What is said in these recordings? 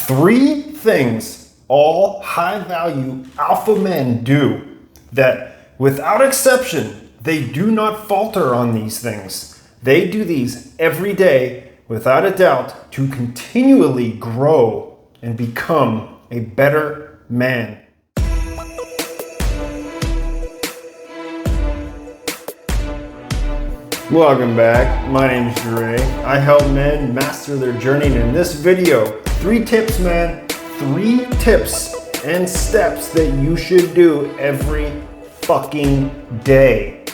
3 things all high-value alpha men do that, without exception, they do not falter on these things. They do these every day, without a doubt, to continually grow and become a better man. Welcome back. My name is Dre. I help men master their journey, and in this video, 3 tips, man. 3 tips and steps that you should do every fucking day.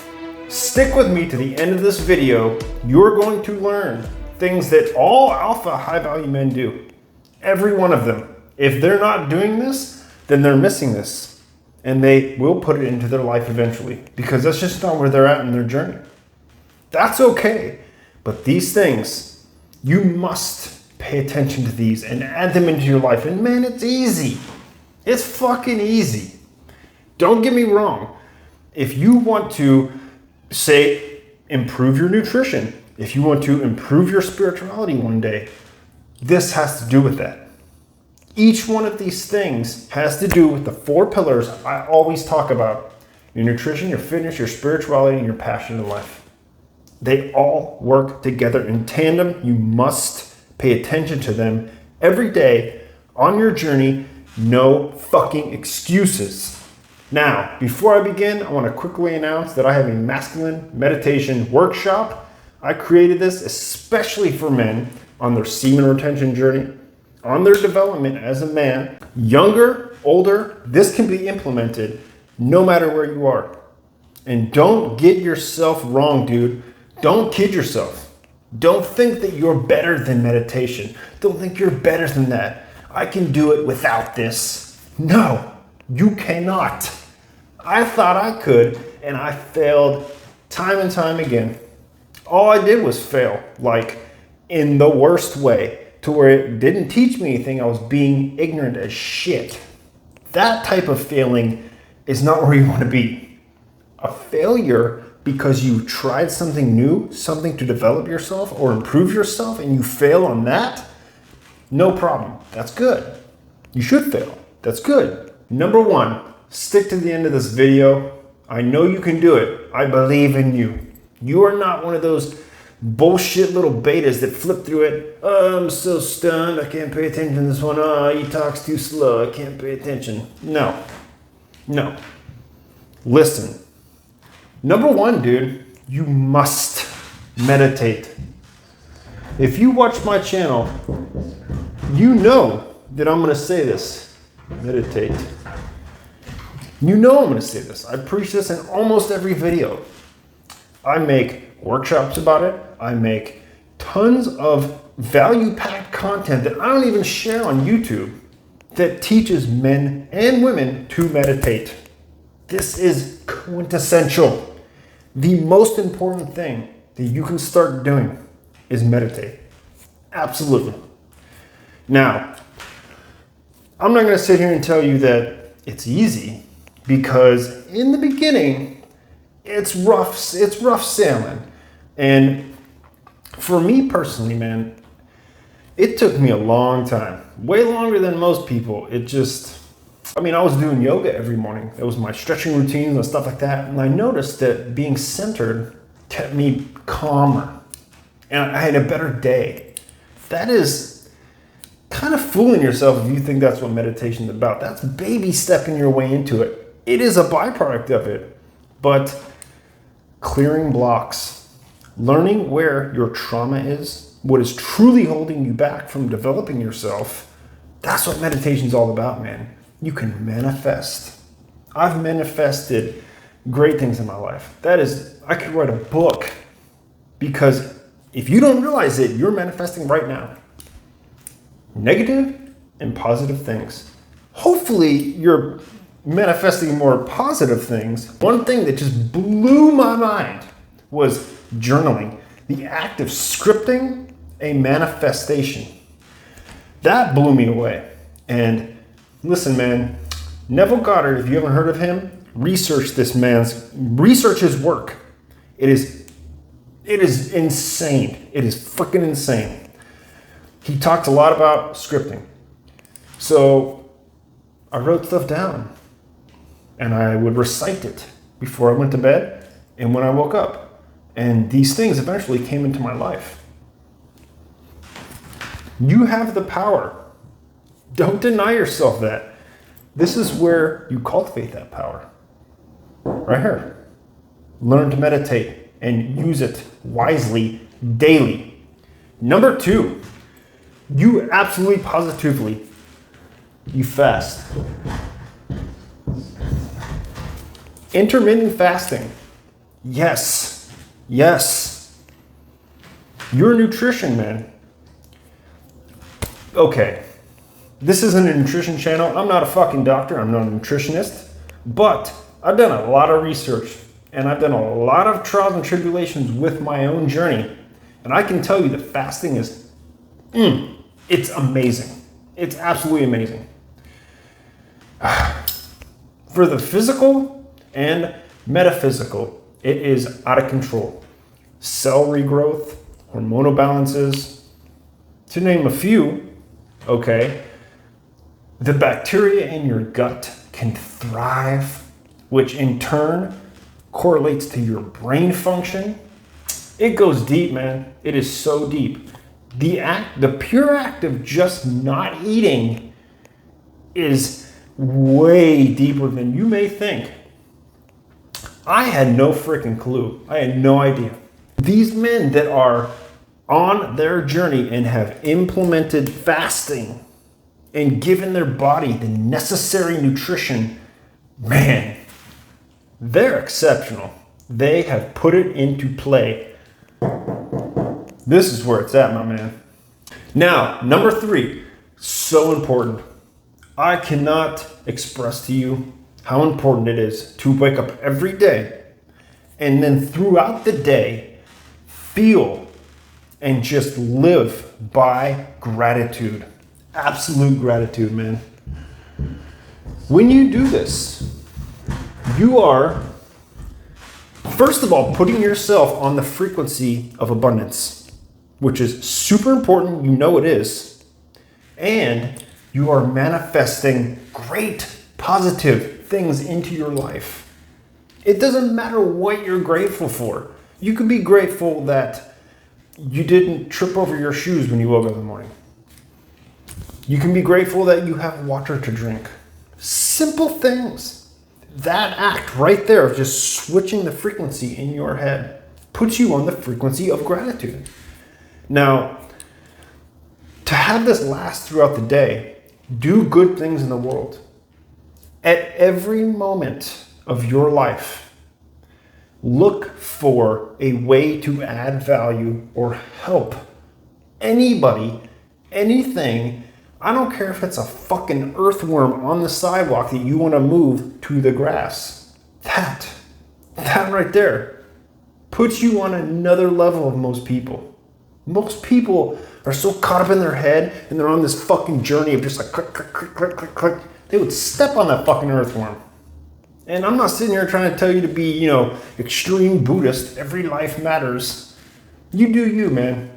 Stick with me to the end of this video. You're going to learn things that all alpha high-value men do. Every one of them. If they're not doing this, then they're missing this. And they will put it into their life eventually, because that's just not where they're at in their journey. That's okay. But these things, you must pay attention to these and add them into your life. And man, it's easy. It's fucking easy. Don't get me wrong. If you want to, say, improve your nutrition, if you want to improve your spirituality one day, this has to do with that. Each one of these things has to do with the 4 pillars I always talk about: your nutrition, your fitness, your spirituality, and your passion in life. They all work together in tandem. You must pay attention to them every day on your journey. No fucking excuses. Now, before I begin, I want to quickly announce that I have a masculine meditation workshop. I created this especially for men on their semen retention journey, on their development as a man. Younger, older, this can be implemented no matter where you are. And don't get yourself wrong, dude. Don't kid yourself. Don't think that you're better than meditation. Don't think you're better than that. I can do it without this. No, you cannot. I thought I could, and I failed time and time again. All I did was fail, like in the worst way, to where it didn't teach me anything. I was being ignorant as shit. That type of failing is not where you want to be. A failure because you tried something new, something to develop yourself or improve yourself, and you fail on that, no problem. That's good. You should fail. That's good. Number 1, stick to the end of this video. I know you can do it. I believe in you. You are not one of those bullshit little betas that flip through it. Oh, I'm so stunned. I can't pay attention to this one. Oh, he talks too slow. I can't pay attention. No. Listen. Number 1, dude, you must meditate. If you watch my channel, you know that I'm going to say this. Meditate. You know I'm going to say this. I preach this in almost every video. I make workshops about it. I make tons of value-packed content that I don't even share on YouTube that teaches men and women to meditate. This is quintessential. The most important thing that you can start doing is meditate. Absolutely. Now, I'm not going to sit here and tell you that it's easy, because in the beginning, it's rough sailing. And for me personally, man, it took me a long time, way longer than most people. I was doing yoga every morning. It was my stretching routines and stuff like that. And I noticed that being centered kept me calmer. And I had a better day. That is kind of fooling yourself if you think that's what meditation is about. That's baby stepping your way into it. It is a byproduct of it. But clearing blocks, learning where your trauma is, what is truly holding you back from developing yourself, that's what meditation is all about, man. You can manifest. I've manifested great things in my life. I could write a book, because if you don't realize it, you're manifesting right now. Negative and positive things. Hopefully you're manifesting more positive things. One thing that just blew my mind was journaling. The act of scripting a manifestation. That blew me away. And listen, man, Neville Goddard, if you haven't heard of him, research his work. It is insane. It is freaking insane. He talked a lot about scripting. So I wrote stuff down and I would recite it before I went to bed and when I woke up. And these things eventually came into my life. You have the power. Don't deny yourself that. This is where you cultivate that power. Right here. Learn to meditate and use it wisely daily. Number 2, you absolutely positively, you fast. Intermittent fasting. Yes. Yes. Your nutrition, man. Okay. This isn't a nutrition channel. I'm not a fucking doctor. I'm not a nutritionist. But I've done a lot of research and I've done a lot of trials and tribulations with my own journey. And I can tell you that fasting is, it's amazing. It's absolutely amazing. For the physical and metaphysical, it is out of control. Cell regrowth, hormonal balances, to name a few, okay? The bacteria in your gut can thrive, which in turn correlates to your brain function. It goes deep, man. It is so deep. The pure act of just not eating is way deeper than you may think. I had no freaking clue. I had no idea. These men that are on their journey and have implemented fasting and given their body the necessary nutrition, man, they're exceptional. They have put it into play. This is where it's at, my man. Now, number 3, so important. I cannot express to you how important it is to wake up every day and then throughout the day feel and just live by gratitude. Absolute gratitude, man. When you do this, you are, first of all, putting yourself on the frequency of abundance, which is super important. You know it is. And you are manifesting great positive things into your life. It doesn't matter what you're grateful for. You can be grateful that you didn't trip over your shoes when you woke up in the morning. You can be grateful that you have water to drink. Simple things. That act right there of just switching the frequency in your head puts you on the frequency of gratitude. Now, to have this last throughout the day, do good things in the world. At every moment of your life, look for a way to add value or help anybody, anything. I don't care if it's a fucking earthworm on the sidewalk that you want to move to the grass. That right there puts you on another level of most people. Most people are so caught up in their head and they're on this fucking journey of just like click, click, click, click, click, click. They would step on that fucking earthworm. And I'm not sitting here trying to tell you to be, extreme Buddhist. Every life matters. You do you, man.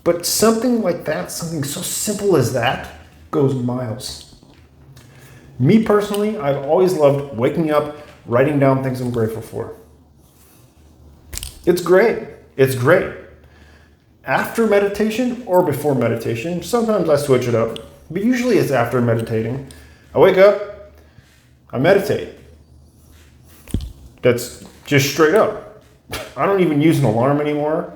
But something like that, something so simple as that, goes miles. Me personally, I've always loved waking up, writing down things I'm grateful for. It's great. It's great. After meditation or before meditation, sometimes I switch it up, but usually it's after meditating. I wake up, I meditate. That's just straight up. I don't even use an alarm anymore.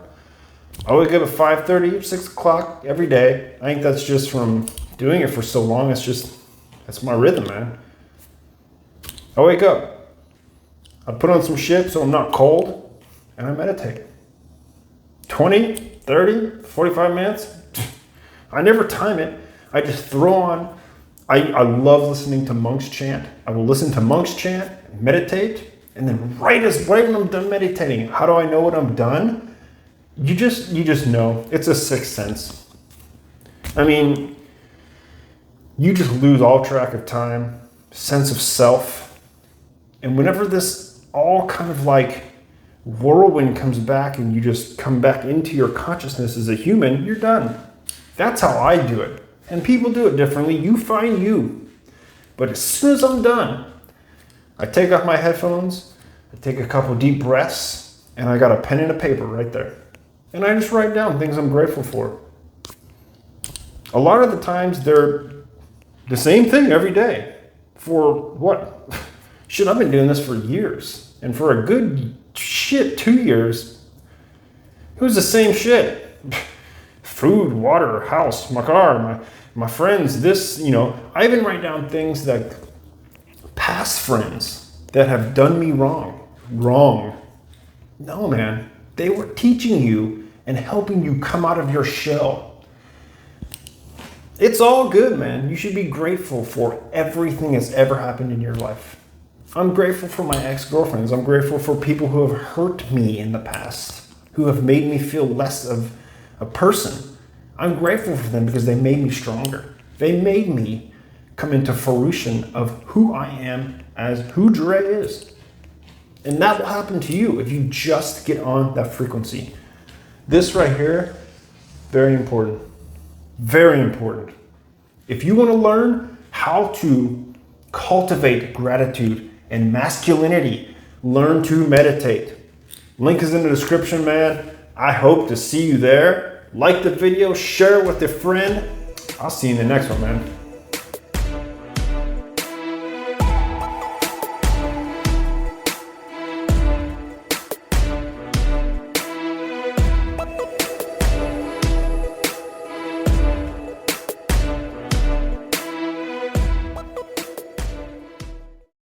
I wake up at 5:30, 6 o'clock every day. I think that's just from doing it for so long. That's my rhythm, man. I wake up. I put on some shit so I'm not cold, and I meditate. 20, 30, 45 minutes. I never time it. I just throw on. I love listening to monks chant. I will listen to monks chant, meditate, and then right when I'm done meditating, how do I know when I'm done? You just know. It's a sixth sense. I mean, you just lose all track of time, sense of self. And whenever this all kind of like whirlwind comes back and you just come back into your consciousness as a human, you're done. That's how I do it. And people do it differently. You find you. But as soon as I'm done, I take off my headphones, I take a couple deep breaths, and I got a pen and a paper right there. And I just write down things I'm grateful for. A lot of the times they're the same thing every day. For what? Shit, I've been doing this for years. And for a good 2 years, it was the same shit. Food, water, house, my car, my friends, this, I even write down things that past friends that have done me wrong. No, man, they were teaching you and helping you come out of your shell. It's all good, man. You should be grateful for everything that's ever happened in your life. I'm grateful for my ex-girlfriends. I'm grateful for people who have hurt me in the past, who have made me feel less of a person. I'm grateful for them because they made me stronger. They made me come into fruition of who I am as who Dre is. And that will happen to you if you just get on that frequency. This right here, very important. Very important. If you want to learn how to cultivate gratitude and masculinity, learn to meditate. Link is in the description, man. I hope to see you there. Like the video, share it with a friend. I'll see you in the next one, man.